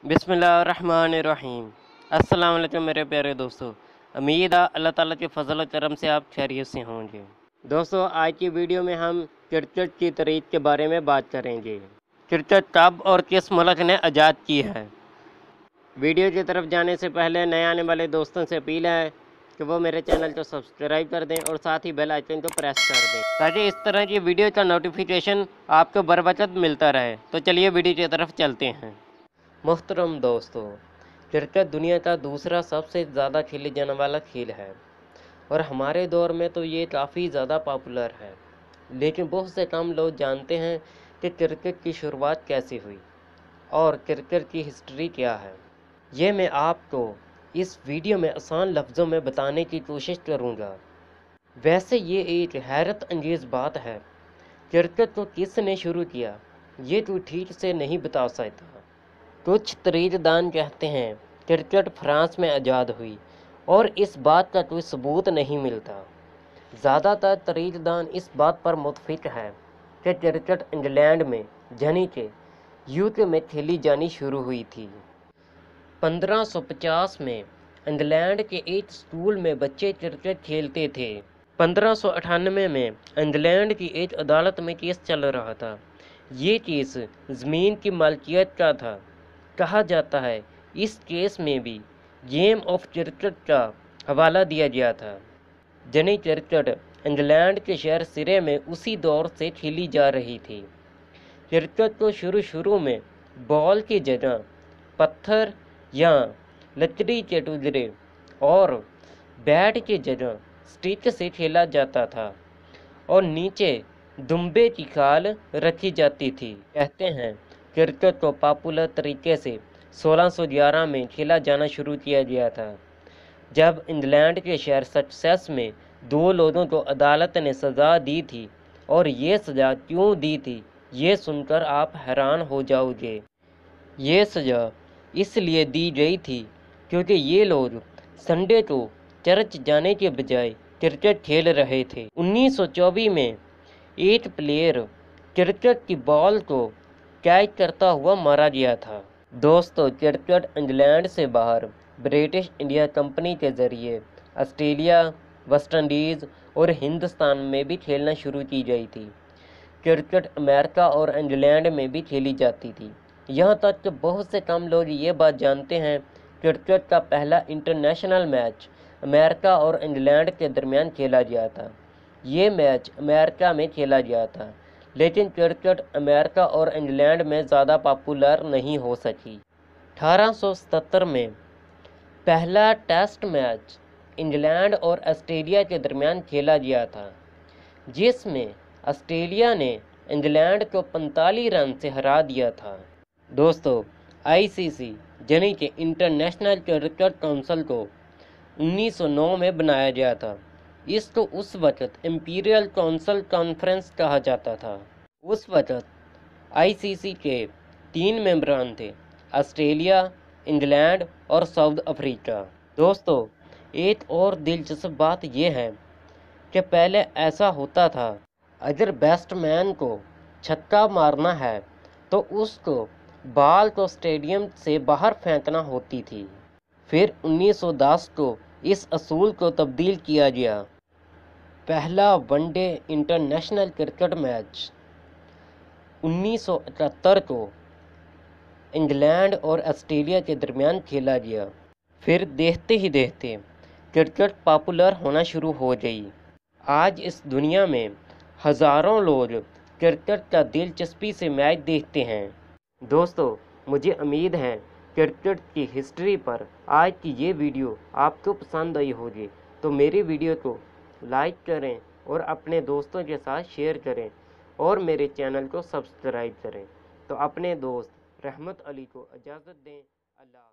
बिस्मिल्लाहिर्रहमानिर्रहीम। अस्सलाम वालेकुम मेरे प्यारे दोस्तों। उम्मीद है अल्लाह ताला के फजल व करम से आप खैरियत से होंगे। दोस्तों, आज की वीडियो में हम क्रिकेट की तारीख के बारे में बात करेंगे। क्रिकेट कब और किस मुल्क ने आज़ाद की है। वीडियो की तरफ जाने से पहले नए आने वाले दोस्तों से अपील है कि वो मेरे चैनल को सब्सक्राइब कर दें और साथ ही बेल आइकन को प्रेस कर दें ताकि इस तरह की वीडियो का नोटिफिकेशन आपको बर वक्त मिलता रहे। तो चलिए वीडियो की तरफ चलते हैं। मोहतरम दोस्तों, क्रिकेट दुनिया का दूसरा सबसे ज़्यादा खेले जाने वाला खेल है और हमारे दौर में तो ये काफ़ी ज़्यादा पॉपुलर है। लेकिन बहुत से कम लोग जानते हैं कि क्रिकेट की शुरुआत कैसे हुई और क्रिकेट की हिस्ट्री क्या है। ये मैं आपको इस वीडियो में आसान लफ्ज़ों में बताने की कोशिश करूँगा। वैसे ये एक हैरत अंगेज़ बात है, क्रिकेट को किसने शुरू किया ये तो ठीक से नहीं बता सकता। कुछ तरीक़दान कहते हैं क्रिकेट फ्रांस में आज़ाद हुई और इस बात का कोई सबूत नहीं मिलता। ज़्यादातर तरीक़दान इस बात पर मुत्फिक है कि क्रिकेट इंग्लैंड में यानी कि यूके में खेली जानी शुरू हुई थी। 1550 में इंग्लैंड के एक स्कूल में बच्चे क्रिकेट खेलते थे। 1598 में इंग्लैंड की एक अदालत में केस चल रहा था। ये केस ज़मीन की मालिकियत का था। कहा जाता है इस केस में भी गेम ऑफ क्रिकेट का हवाला दिया गया था। जनी क्रिकेट इंग्लैंड के शहर सिरे में उसी दौर से खेली जा रही थी। क्रिकेट को शुरू में बॉल की जगह पत्थर या लकड़ी के टुकड़े और बैट की जगह स्टिक से खेला जाता था और नीचे दुम्बे की खाल रखी जाती थी। कहते हैं क्रिकेट को पॉपुलर तरीके से 1611 में खेला जाना शुरू किया गया था, जब इंग्लैंड के शहर सक्सेस में 2 लोगों को अदालत ने सज़ा दी थी। और ये सज़ा क्यों दी थी ये सुनकर आप हैरान हो जाओगे। ये सज़ा इसलिए दी गई थी क्योंकि ये लोग संडे को चर्च जाने के बजाय क्रिकेट खेल रहे थे। 1924 में एक प्लेयर क्रिकेट की बॉल को कैच करता हुआ मारा गया था। दोस्तों, क्रिकेट इंग्लैंड से बाहर ब्रिटिश इंडिया कंपनी के ज़रिए ऑस्ट्रेलिया, वेस्ट इंडीज़ और हिंदुस्तान में भी खेलना शुरू की गई थी। क्रिकेट अमेरिका और इंग्लैंड में भी खेली जाती थी। यहाँ तक कि बहुत से कम लोग ये बात जानते हैं क्रिकेट का पहला इंटरनेशनल मैच अमेरिका और इंग्लैंड के दरमियान खेला गया था। ये मैच अमेरिका में खेला गया था, लेकिन क्रिकेट अमेरिका और इंग्लैंड में ज़्यादा पॉपुलर नहीं हो सकी। 1877 में पहला टेस्ट मैच इंग्लैंड और ऑस्ट्रेलिया के दरमियान खेला गया था, जिसमें ऑस्ट्रेलिया ने इंग्लैंड को 45 रन से हरा दिया था। दोस्तों, आईसीसी यानी कि इंटरनेशनल क्रिकेट काउंसिल को 1909 में बनाया गया था। इसको उस वक्त इंपीरियल काउंसिल कॉन्फ्रेंस कहा जाता था। उस वक्त आईसीसी के 3 मेंबरान थे, ऑस्ट्रेलिया, इंग्लैंड और साउथ अफ्रीका। दोस्तों, एक और दिलचस्प बात यह है कि पहले ऐसा होता था, अगर बैट्समैन को छक्का मारना है तो उसको बॉल को स्टेडियम से बाहर फेंकना होती थी। फिर 1910 को इस असूल को तब्दील किया गया। पहला वनडे इंटरनेशनल क्रिकेट मैच 1971 को इंग्लैंड और ऑस्ट्रेलिया के दरमियान खेला गया। फिर देखते ही देखते क्रिकेट पॉपुलर होना शुरू हो गई। आज इस दुनिया में हज़ारों लोग क्रिकेट का दिलचस्पी से मैच देखते हैं। दोस्तों, मुझे उम्मीद है क्रिकेट की हिस्ट्री पर आज की ये वीडियो आपको पसंद आई होगी। तो मेरी वीडियो को लाइक करें और अपने दोस्तों के साथ शेयर करें और मेरे चैनल को सब्सक्राइब करें। तो अपने दोस्त रहमत अली को इजाज़त दें। अल्लाह।